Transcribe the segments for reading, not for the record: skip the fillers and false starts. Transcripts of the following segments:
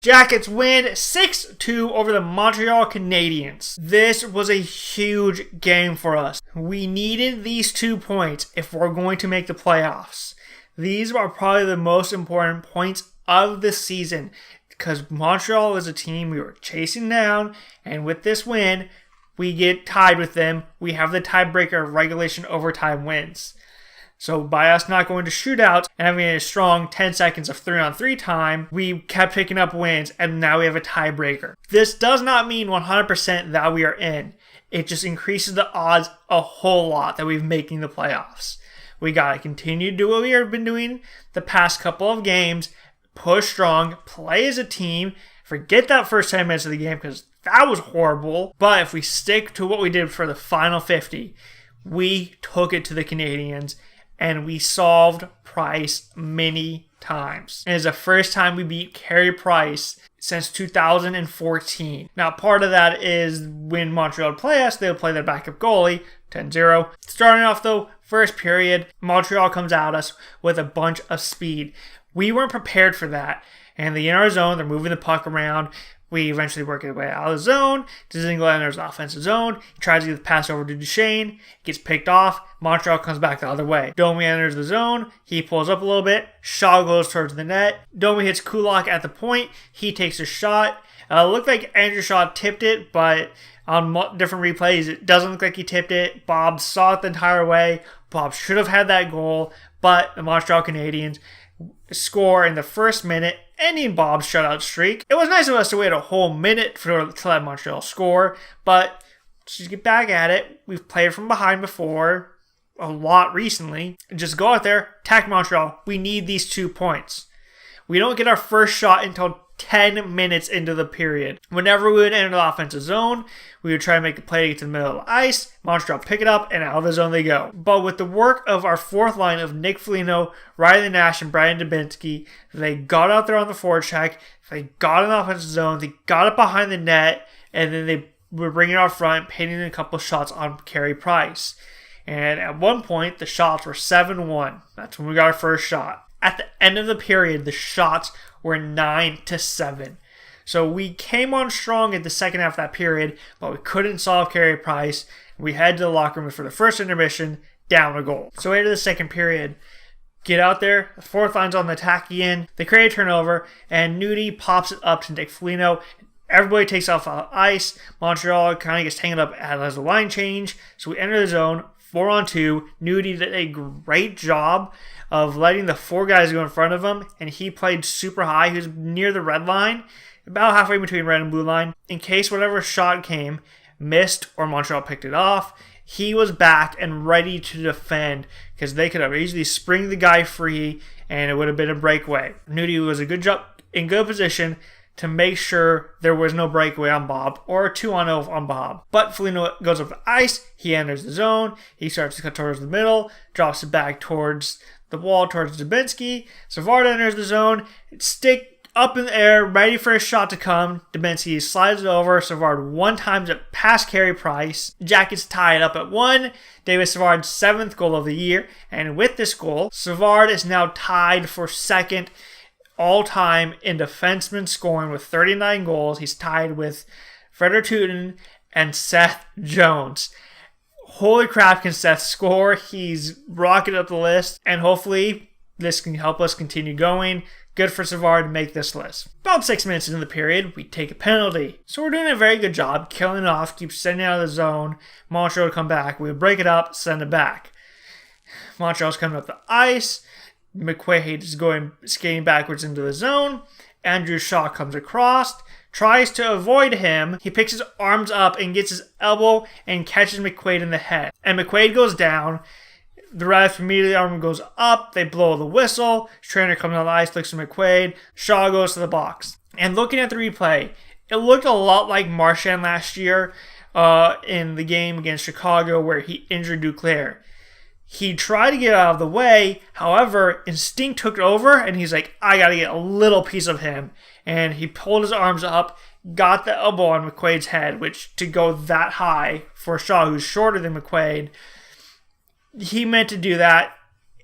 Jackets win 6-2 over the Montreal Canadiens. This was a huge game for us. We needed these 2 points if we're going to make the playoffs. These are probably the most important points of the season because Montreal is a team we were chasing down, and with this win, we get tied with them. We have the tiebreaker of regulation overtime wins. So by us not going to shootouts and having a strong 10 seconds of 3-on-3 time, we kept picking up wins, and now we have a tiebreaker. This does not mean 100% that we are in. It just increases the odds a whole lot that we're making the playoffs. We got to continue to do what we have been doing the past couple of games, push strong, play as a team, forget that first 10 minutes of the game because that was horrible. But if we stick to what we did for the final 50, we took it to the Canadiens and we solved Price many times. It is the first time we beat Carey Price since 2014. Now, part of that is when Montreal would play us, they would play their backup goalie, 10-0. Starting off, though, first period, Montreal comes at us with a bunch of speed. We weren't prepared for that. And they in our zone, they're moving the puck around. We eventually work our way out of the zone. Dzingel enters the offensive zone. He tries to get the pass over to Duchesne. Gets picked off. Montreal comes back the other way. Domi enters the zone. He pulls up a little bit. Shaw goes towards the net. Domi hits Kulak at the point. He takes a shot. It looked like Andrew Shaw tipped it, but on different replays, it doesn't look like he tipped it. Bob saw it the entire way. Bob should have had that goal, but the Montreal Canadiens score in the first minute, ending Bob's shutout streak. It was nice of us to wait a whole minute to let Montreal score, but just get back at it. We've played from behind before, a lot recently. Just go out there, attack Montreal. We need these 2 points. We don't get our first shot until 10 minutes into the period. Whenever we would enter the offensive zone, we would try to make a play to get to the middle of the ice. Montreal pick it up, and out of the zone they go. But with the work of our fourth line of Nick Foligno, Riley Nash, and Brian Dubinsky, they got out there on the forecheck. They got in the offensive zone. They got it behind the net, and then they were bringing it out front, pinning a couple shots on Carey Price. And at one point, the shots were 7-1. That's when we got our first shot. At the end of the period, the shots were 9-7. So we came on strong at the second half of that period, but we couldn't solve Carey Price. We head to the locker room for the first intermission, down a goal. So into the second period, get out there, the fourth line's on the attack again, they create a turnover, and Nudie pops it up to Nick Foligno. Everybody takes off ice. Montreal kind of gets tangled up as a line change. So we enter the zone, 4-on-2. Nudie did a great job of letting the 4 guys go in front of him, and he played super high. He was near the red line, about halfway between red and blue line. In case whatever shot came, missed, or Montreal picked it off, he was back and ready to defend because they could have easily spring the guy free, and it would have been a breakaway. Nudie was a good job in good position to make sure there was no breakaway on Bob or a 2-on-0 on Bob. But Foligno goes up the ice, he enters the zone, he starts to cut towards the middle, drops it back towards the wall, towards Dubinsky. Savard enters the zone, stick up in the air, ready for a shot to come. Dubinsky slides it over, Savard one-times it past Carey Price. Jackets tie it up at 1. David Savard's 7th goal of the year, and with this goal, Savard is now tied for second all-time in defenseman scoring with 39 goals. He's tied with Freder Tootin and Seth Jones. Holy crap, can Seth score? He's rocketed up the list, and hopefully this can help us continue going. Good for Savard to make this list. About 6 minutes into the period, we take a penalty. So we're doing a very good job killing it off, keep sending it out of the zone. Montreal to come back. We break it up, send it back. Montreal's coming up the ice. McQuaid is skating backwards into the zone. Andrew Shaw comes across, tries to avoid him. He picks his arms up and gets his elbow and catches McQuaid in the head. And McQuaid goes down. The ref immediately arm goes up. They blow the whistle. Trainer comes on the ice, looks at McQuaid. Shaw goes to the box. And looking at the replay, it looked a lot like Marchand last year in the game against Chicago where he injured Duclair. He tried to get out of the way, however, instinct took over, and he's like, I gotta get a little piece of him. And he pulled his arms up, got the elbow on McQuaid's head, which to go that high for Shaw, who's shorter than McQuaid, he meant to do that.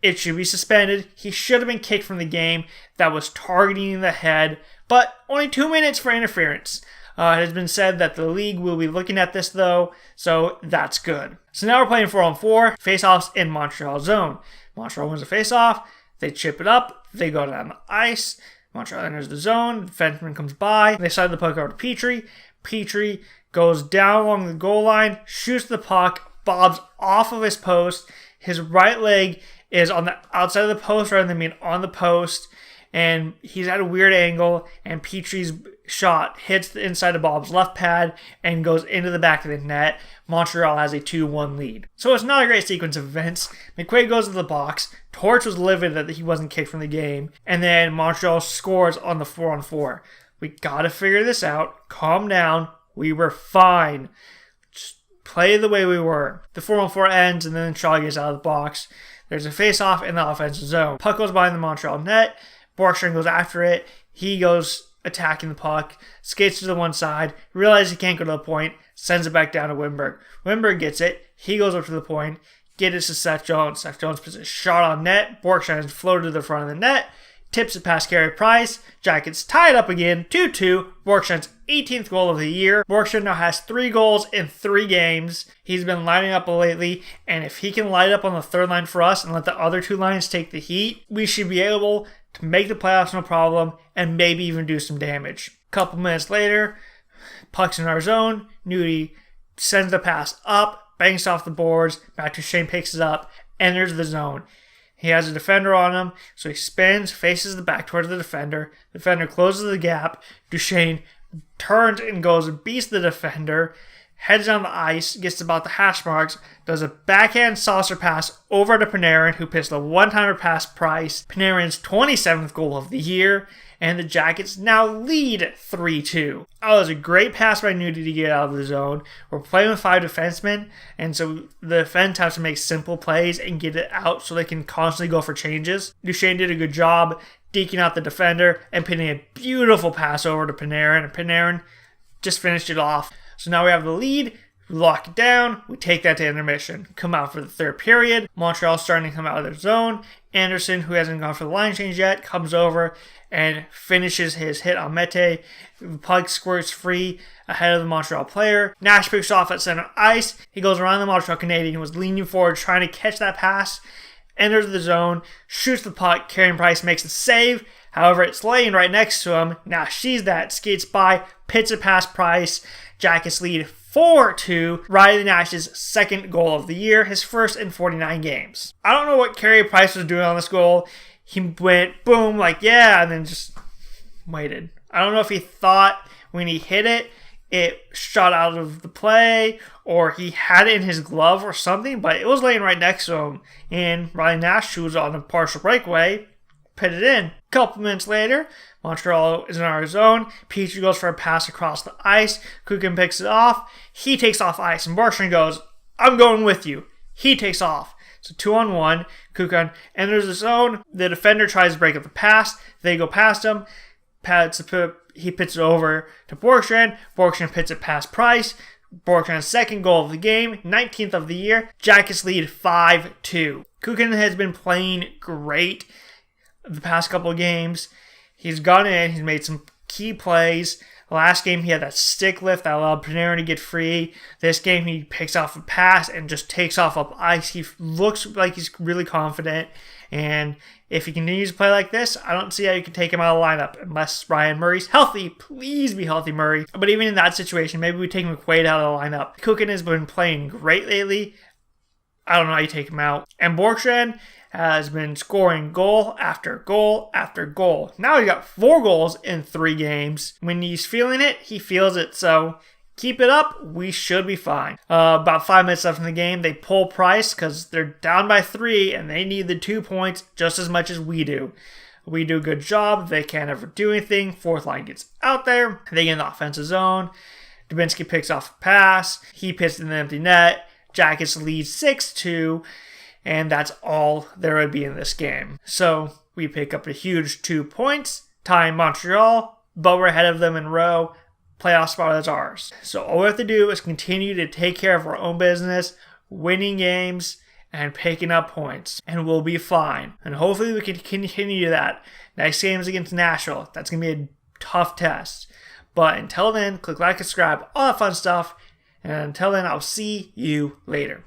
It should be suspended. He should have been kicked from the game. That was targeting the head, but only 2 minutes for interference. It has been said that the league will be looking at this though, so that's good. So now we're playing 4-on-4, face-offs in Montreal zone. Montreal wins the face-off, they chip it up, they go down the ice, Montreal enters the zone, the defenseman comes by, they slide the puck over to Petrie. Petrie goes down along the goal line, shoots the puck, bobs off of his post. His right leg is on the outside of the post rather than being on the post, and he's at a weird angle, and Petrie's shot hits the inside of Bob's left pad and goes into the back of the net. Montreal has a 2-1 lead. So it's not a great sequence of events. McQuaid goes to the box. Torch was livid that he wasn't kicked from the game. And then Montreal scores on the 4-on-4. We gotta figure this out. Calm down. We were fine. Just play the way we were. The 4-on-4 ends, and then Shaw gets out of the box. There's a face-off in the offensive zone. Puck goes behind the Montreal net. Borgstrand goes after it. He goes attacking the puck, skates to the one side, realizes he can't go to the point, sends it back down to Wimberg. Wimberg gets it. He goes up to the point, gets it to Seth Jones. Seth Jones puts a shot on net. Borgstrand is floated to the front of the net, tips it past Carey Price. Jackets tie it up again, 2-2. Borgstrand's 18th goal of the year. Borgstrand now has 3 goals in 3 games. He's been lining up able, and if he can light up on the third line for us and let the other 2 lines take the heat, we should be able to make the playoffs no problem and maybe even do some damage. A couple minutes later, puck's in our zone. Nudie sends the pass up, banks off the boards. Matt Duchene picks it up, enters the zone. He has a defender on him, so he spins, faces the back towards the defender. The defender closes the gap. Duchene turns and goes and beats the defender, heads down the ice, gets about the hash marks, does a backhand saucer pass over to Panarin, who pissed a one-timer past Price. Panarin's 27th goal of the year, and the Jackets now lead 3-2. Oh, it was a great pass by Nudie to get out of the zone. We're playing with 5 defensemen, and so the defense has to make simple plays and get it out so they can constantly go for changes. Duchene did a good job deking out the defender and pinning a beautiful pass over to Panarin, and Panarin just finished it off. So now we have the lead, we lock it down, we take that to intermission. Come out for the third period. Montreal's starting to come out of their zone. Anderson, who hasn't gone for the line change yet, comes over and finishes his hit on Mete. The puck squirts free ahead of the Montreal player. Nash picks off at center ice. He goes around the Montreal Canadian, who was leaning forward trying to catch that pass. Enters the zone, shoots the puck. Carey Price makes the save. However, it's laying right next to him. Nash sees that, skates by, pits it past Price. Jackets lead 4-2. Riley Nash's 2nd goal of the year, his first in 49 games. I don't know what Carey Price was doing on this goal. He went boom, like yeah, and then just waited. I don't know if he thought when he hit it, it shot out of the play, or he had it in his glove or something, but it was laying right next to him. And Riley Nash, who was on a partial breakaway, put it in. A couple minutes later, Montreal is in our zone. Petrie goes for a pass across the ice. Kukan picks it off. He takes off ice, and Borgstrand goes, I'm going with you. He takes off. So 2-on-1. Kukan enters the zone. The defender tries to break up the pass. They go past him. He pits it over to Borgstrand. Borgstrand pits it past Price. Borgstrand's 2nd goal of the game, 19th of the year. Jackets lead 5-2. Kukan has been playing great the past couple of games. He's gone in, he's made some key plays. Last game, he had that stick lift that allowed Panarin to get free. This game, he picks off a pass and just takes off up ice. He looks like he's really confident. And if he continues to play like this, I don't see how you can take him out of the lineup unless Ryan Murray's healthy. Please be healthy, Murray. But even in that situation, maybe we take McQuaid out of the lineup. Kukan has been playing great lately. I don't know how you take him out. And Borgstrand has been scoring goal after goal after goal. Now he's got 4 goals in 3 games. When he's feeling it, he feels it. So keep it up. We should be fine. About 5 minutes left in the game, they pull Price because they're down by 3 and they need the 2 points just as much as we do. We do a good job. They can't ever do anything. 4th line gets out there. They get in the offensive zone. Dubinsky picks off a pass. He pits in the empty net. Jackets lead 6-2. And that's all there would be in this game. So we pick up a huge 2 points, tying Montreal, but we're ahead of them in row. Playoff spot is ours. So all we have to do is continue to take care of our own business, winning games, and picking up points. And we'll be fine. And hopefully we can continue that. Next game is against Nashville. That's going to be a tough test. But until then, click like, subscribe, all that fun stuff. And until then, I'll see you later.